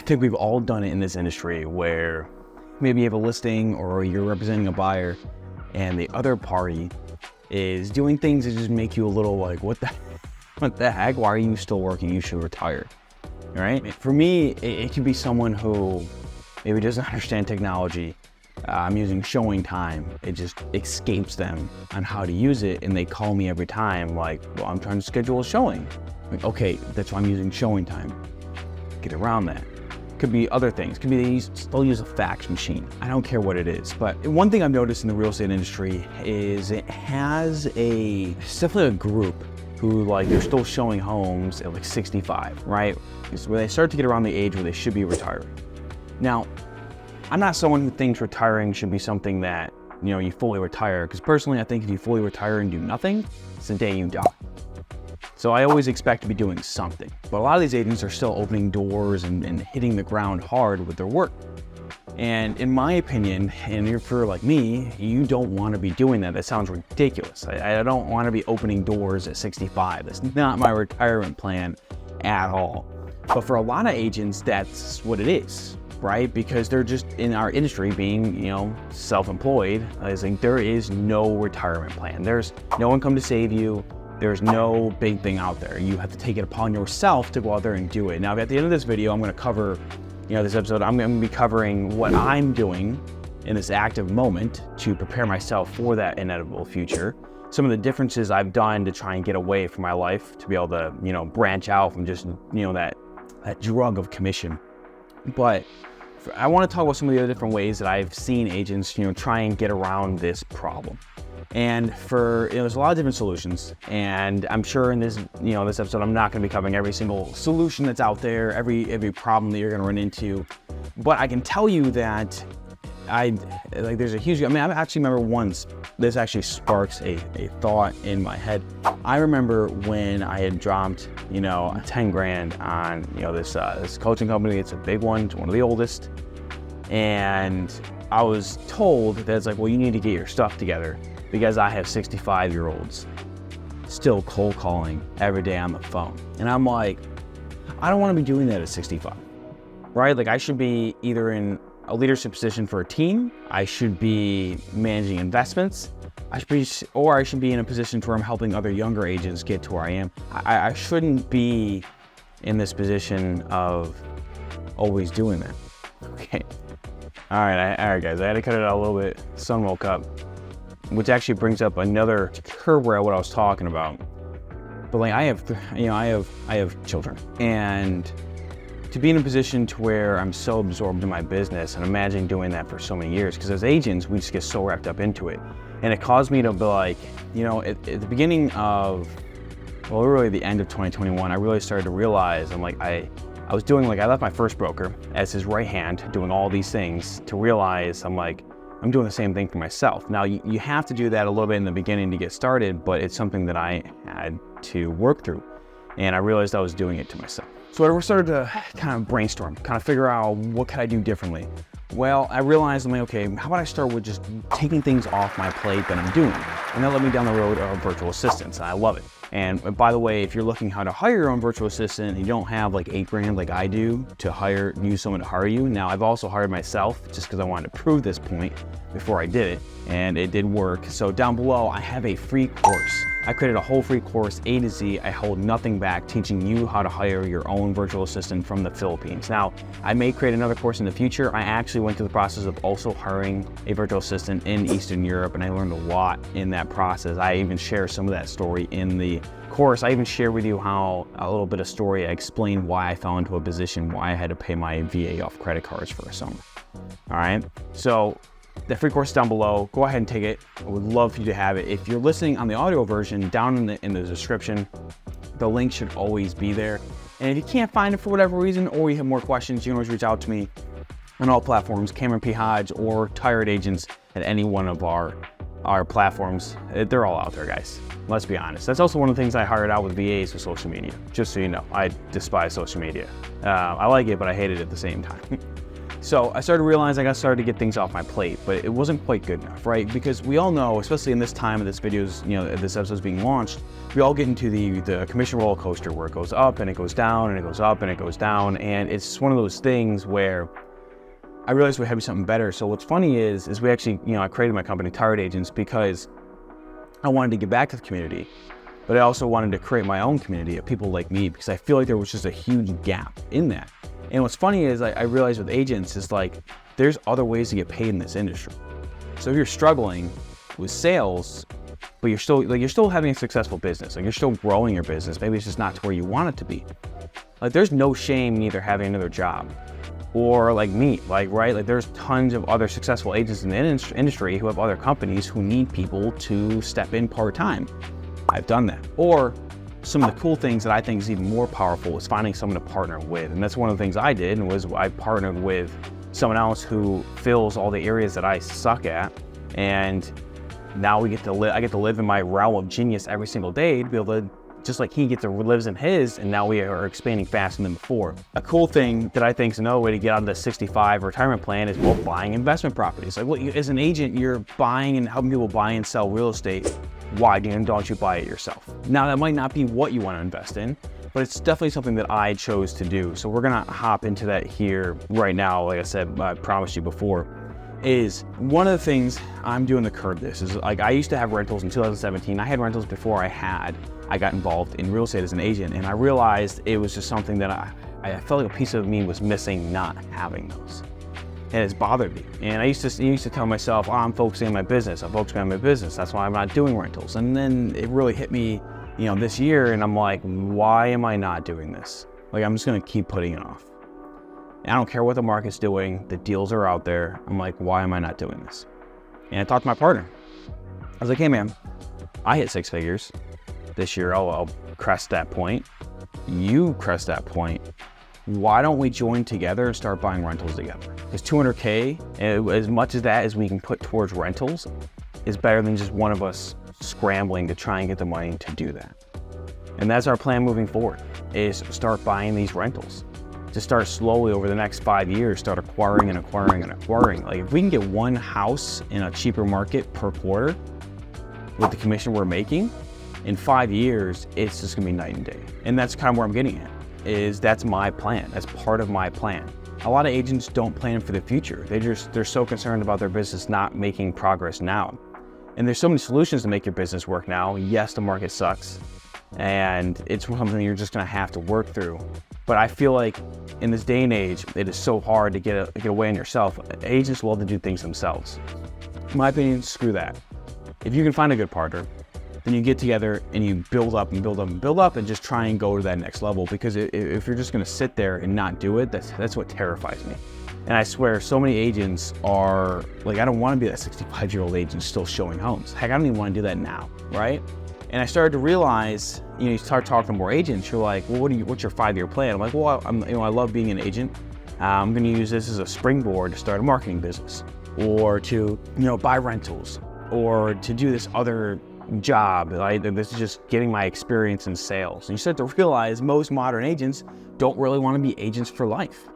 think we've all done it in this industry where maybe you have a listing or you're representing a buyer and the other party is doing things that just make you a little like, what the heck? Why are you still working? You should retire, right? For me, it could be someone who maybe doesn't understand technology. I'm using showing time. It just escapes them on how to use it, and they call me every time like, well, I'm trying to schedule a showing. Like, okay, that's why I'm using showing time. Get around that. Could be other things. Could be they still use a fax machine. I don't care what it is. But one thing I've noticed in the real estate industry is it's definitely a group who like they're still showing homes at like 65, right? It's where they start to get around the age where they should be retiring. Now, I'm not someone who thinks retiring should be something that, you know, you fully retire, because personally I think if you fully retire and do nothing, it's the day you die. So I always expect to be doing something. But a lot of these agents are still opening doors and hitting the ground hard with their work. And in my opinion, and if you're like me, you don't want to be doing that. That sounds ridiculous. I don't want to be opening doors at 65. That's not my retirement plan at all. But for a lot of agents, that's what it is, right? Because they're just in our industry being, you know, self-employed. I think there is no retirement plan. There's no one come to save you. There's no big thing out there. You have to take it upon yourself to go out there and do it. Now, at the end of this video, I'm going to cover, this episode, I'm going to be covering what I'm doing in this active moment to prepare myself for that inevitable future. Some of the differences I've done to try and get away from my life, to be able to, branch out from just, that drug of commission. But I want to talk about some of the other different ways that I've seen agents, try and get around this problem. And there's a lot of different solutions, and I'm sure in this, this episode, I'm not going to be covering every single solution that's out there, every problem that you're going to run into. But I can tell you that there's a huge, I actually remember once, this actually sparks a thought in my head. I remember when I had dropped, 10 grand on, this coaching company. It's a big one. It's one of the oldest. And I was told that it's like, well, you need to get your stuff together, because I have 65-year-olds still cold calling every day on the phone. And I'm like, I don't want to be doing that at 65, right? Like, I should be either in a leadership position for a team, I should be managing investments, I should be in a position where I'm helping other younger agents get to where I am. I shouldn't be in this position of always doing that. Okay. All right, guys, I had to cut it out a little bit. The sun woke up, which actually brings up another curve where what I was talking about. But like, I have children, and to be in a position to where I'm so absorbed in my business, and imagine doing that for so many years, because as agents, we just get so wrapped up into it. And it caused me to be like, at the beginning of, really the end of 2021, I really started to realize, I was doing, I left my first broker as his right hand, doing all these things, to realize I'm doing the same thing for myself. Now, you have to do that a little bit in the beginning to get started, but it's something that I had to work through. And I realized I was doing it to myself. So I started to kind of brainstorm, kind of figure out what could I do differently. Well, I realized, okay, how about I start with just taking things off my plate that I'm doing? And that led me down the road of virtual assistants, and I love it. And by the way, if you're looking how to hire your own virtual assistant and you don't have like $8,000 like I do to use someone to hire you. Now, I've also hired myself just because I wanted to prove this point before I did it, and it did work. So down below, I have a free course. I created a whole free course, A to Z. I hold nothing back, teaching you how to hire your own virtual assistant from the Philippines. Now, I may create another course in the future. I actually went through the process of also hiring a virtual assistant in Eastern Europe, and I learned a lot in that process. I even share some of that story in the course. I even share with you a little bit of story. I explain why I fell into a position, why I had to pay my VA off credit cards for a summer. All right, so the free course down below, go ahead and take it. I would love for you to have it. If you're listening on the audio version, down in the description, the link should always be there. And if you can't find it for whatever reason, or you have more questions, you can always reach out to me on all platforms, Cameron P. Hodge or Tired Agents at any one of our platforms. They're all out there, guys. Let's be honest. That's also one of the things I hired out with VAs with social media. Just so you know, I despise social media. I like it, but I hate it at the same time. So I started realizing I started to get things off my plate, but it wasn't quite good enough, right? Because we all know, especially in this time of this video's, this episode's being launched, we all get into the commission roller coaster where it goes up and it goes down and it goes up and it goes down. And it's one of those things where I realized we had to be something better. So what's funny is we actually, I created my company, Tired Agents, because I wanted to give back to the community, but I also wanted to create my own community of people like me, because I feel like there was just a huge gap in that. And what's funny is I realized with agents is like, there's other ways to get paid in this industry. So if you're struggling with sales, but you're still having a successful business, like you're still growing your business, maybe it's just not to where you want it to be. Like there's no shame in either having another job or like me, right? Like there's tons of other successful agents in the industry who have other companies who need people to step in part-time. I've done that. Or some of the cool things that I think is even more powerful is finding someone to partner with. And that's one of the things I did, and was I partnered with someone else who fills all the areas that I suck at. And now I get to live in my realm of genius every single day to be able to, just like he lives in his, and now we are expanding faster than before. A cool thing that I think is another way to get out of the 65 retirement plan is buying investment properties. Like as an agent, you're buying and helping people buy and sell real estate. Why don't you buy it yourself? Now that might not be what you want to invest in, but it's definitely something that I chose to do. So we're gonna hop into that here right now. Like I said, I promised you before, is one of the things I'm doing to curb this is like, I used to have rentals in 2017. I had rentals before I got involved in real estate as an agent, and I realized it was just something that I felt like a piece of me was missing not having those. And it's bothered me. And I used to tell myself, I'm focusing on my business. That's why I'm not doing rentals. And then it really hit me, this year, and I'm like, why am I not doing this? Like, I'm just gonna keep putting it off. And I don't care what the market's doing, the deals are out there. I'm like, why am I not doing this? And I talked to my partner. I was like, hey man, I hit 6 figures this year. I'll crest that point. You crest that point. Why don't we join together and start buying rentals together? Because $200K, as much as that as we can put towards rentals, is better than just one of us scrambling to try and get the money to do that. And that's our plan moving forward, is start buying these rentals. To start slowly over the next 5 years, start acquiring and acquiring and acquiring. Like if we can get one house in a cheaper market per quarter with the commission we're making, in 5 years, it's just gonna be night and day. And that's kind of where I'm getting at. That's my plan. That's part of my plan. A lot of agents don't plan for the future. They're so concerned about their business not making progress now. And there's so many solutions to make your business work now. Yes, the market sucks, and it's something you're just gonna have to work through. But I feel like in this day and age, it is so hard to get away on yourself. Agents love to do things themselves. In my opinion, screw that. If you can find a good partner, then you get together and you build up and build up and build up and just try and go to that next level. Because if you're just gonna sit there and not do it, that's what terrifies me. And I swear so many agents are like, I don't wanna be that 65-year-old agent still showing homes. Heck, I don't even wanna do that now, right? And I started to realize, you start talking to more agents, you're like, well, what's your 5-year plan? I'm like, well, I love being an agent. I'm gonna use this as a springboard to start a marketing business, or to, buy rentals, or to do this other job. This is just getting my experience in sales. And you start to realize most modern agents don't really want to be agents for life.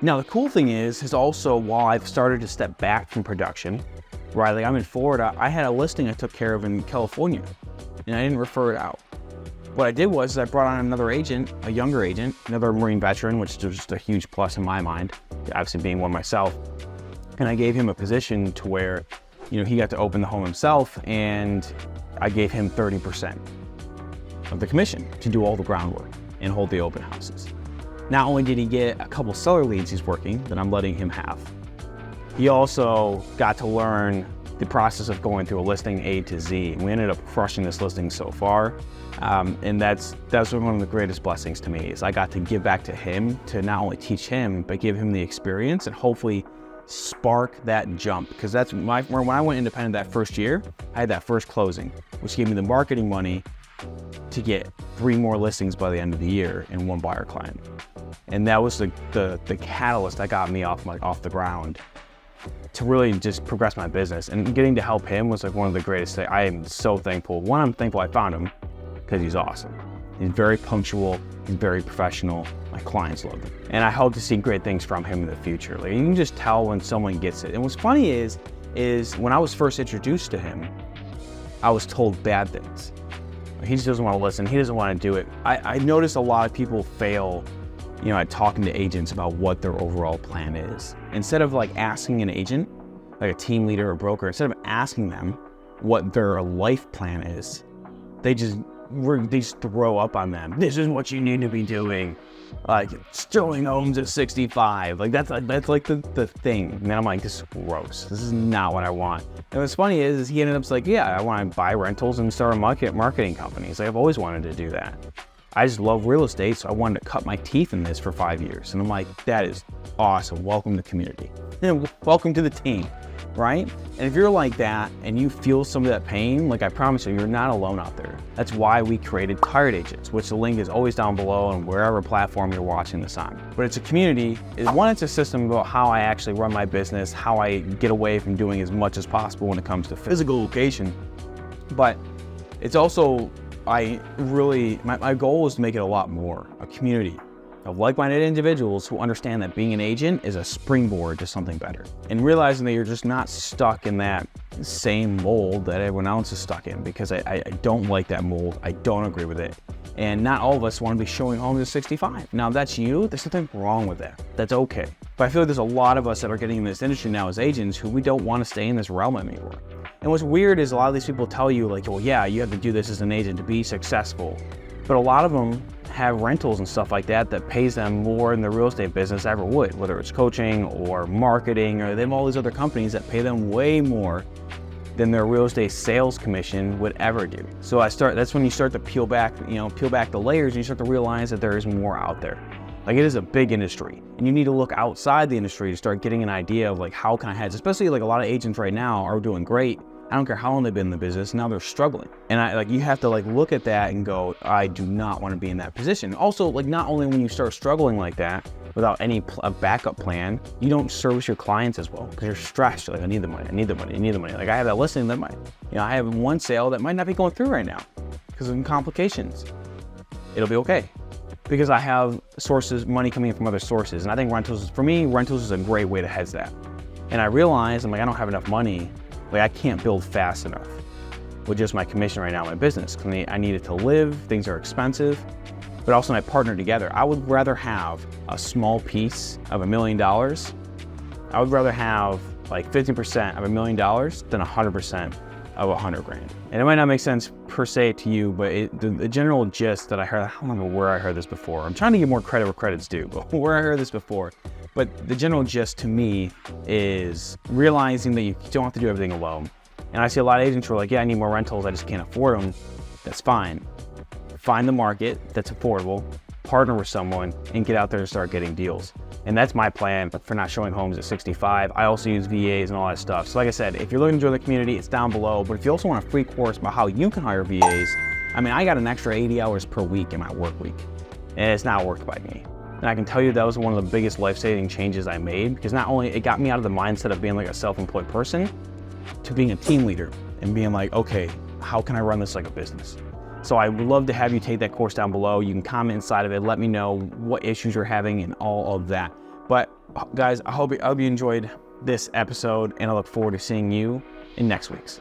Now, the cool thing is also while I've started to step back from production, right? Like I'm in Florida, I had a listing I took care of in California, and I didn't refer it out. What I did was I brought on another agent, a younger agent, another Marine veteran, which is just a huge plus in my mind, obviously being one myself. And I gave him a position to where he got to open the home himself, and I gave him 30% of the commission to do all the groundwork and hold the open houses. Not only did he get a couple seller leads he's working that I'm letting him have, he also got to learn the process of going through a listing A to Z. And we ended up crushing this listing so far. And that's one of the greatest blessings to me, is I got to give back to him to not only teach him, but give him the experience and hopefully spark that jump. Because that's when I went independent that first year, I had that first closing, which gave me the marketing money to get 3 more listings by the end of the year and 1 buyer client. And that was the catalyst that got me off the ground to really just progress my business. And getting to help him was like one of the greatest things. I am so thankful. One, I'm thankful I found him because he's awesome. He's very punctual, he's very professional. My clients loved him. And I hope to see great things from him in the future. Like, you can just tell when someone gets it. And what's funny is when I was first introduced to him, I was told bad things. He just doesn't want to listen. He doesn't want to do it. I noticed a lot of people fail, at talking to agents about what their overall plan is. Instead of like asking an agent, like a team leader or broker, instead of asking them what their life plan is, they just throw up on them. This is what you need to be doing. Like showing homes at 65. Like that's like the thing. And then I'm like, this is gross. This is not what I want. And what's funny is he ended up like, yeah, I want to buy rentals and start a marketing company. Like, I've always wanted to do that. I just love real estate, so I wanted to cut my teeth in this for 5 years. And I'm like, that is awesome. Welcome to the community. Welcome to the team, right? And if you're like that and you feel some of that pain, like I promise you, you're not alone out there. That's why we created Tired Agents, which the link is always down below on wherever platform you're watching this on. But it's a community. It's a system about how I actually run my business, how I get away from doing as much as possible when it comes to physical location. But it's also, my goal is to make it a lot more, a community of like-minded individuals who understand that being an agent is a springboard to something better. And realizing that you're just not stuck in that same mold that everyone else is stuck in, because I don't like that mold. I don't agree with it. And not all of us want to be showing homes at 65. Now, if that's you, there's nothing wrong with that. That's okay. But I feel like there's a lot of us that are getting in this industry now as agents who we don't want to stay in this realm anymore. And what's weird is a lot of these people tell you like, well, yeah, you have to do this as an agent to be successful. But a lot of them have rentals and stuff like that pays them more than the real estate business ever would, whether it's coaching or marketing, or they have all these other companies that pay them way more than their real estate sales commission would ever do. So that's when you start to peel back the layers, and you start to realize that there is more out there. Like, it is a big industry, and you need to look outside the industry to start getting an idea of like, how can I hedge? Especially like a lot of agents right now are doing great. I don't care how long they've been in the business, now they're struggling. And you have to like look at that and go, I do not want to be in that position. Also, like, not only when you start struggling like that without a backup plan, you don't service your clients as well because you're stressed. You're like, I need the money. Like, I have that listing that I have one sale that might not be going through right now because of complications. It'll be okay because I have money coming in from other sources. And I think rentals is a great way to hedge that. And I realize, I don't have enough money. Like, I can't build fast enough with just my commission right now in my business. I need it to live, things are expensive, but also when I partner together. I would rather have a small piece of $1 million. I would rather have like 50% of $1 million than 100% of 100 grand. And it might not make sense per se to you, but the general gist that I heard, I don't remember where I heard this before. I'm trying to give more credit where credit's due, but where I heard this before. But the general gist to me is realizing that you don't have to do everything alone. And I see a lot of agents who are like, yeah, I need more rentals, I just can't afford them. That's fine. Find the market that's affordable, partner with someone, and get out there and start getting deals. And that's my plan for not showing homes at 65. I also use VAs and all that stuff. So like I said, if you're looking to join the community, it's down below. But if you also want a free course about how you can hire VAs, I got an extra 80 hours per week in my work week. And it's not worked by me. And I can tell you that was one of the biggest life-saving changes I made, because not only it got me out of the mindset of being like a self-employed person to being a team leader and being like, okay, how can I run this like a business? So I would love to have you take that course down below. You can comment inside of it, let me know what issues you're having and all of that. But guys, I hope you enjoyed this episode, and I look forward to seeing you in next week's.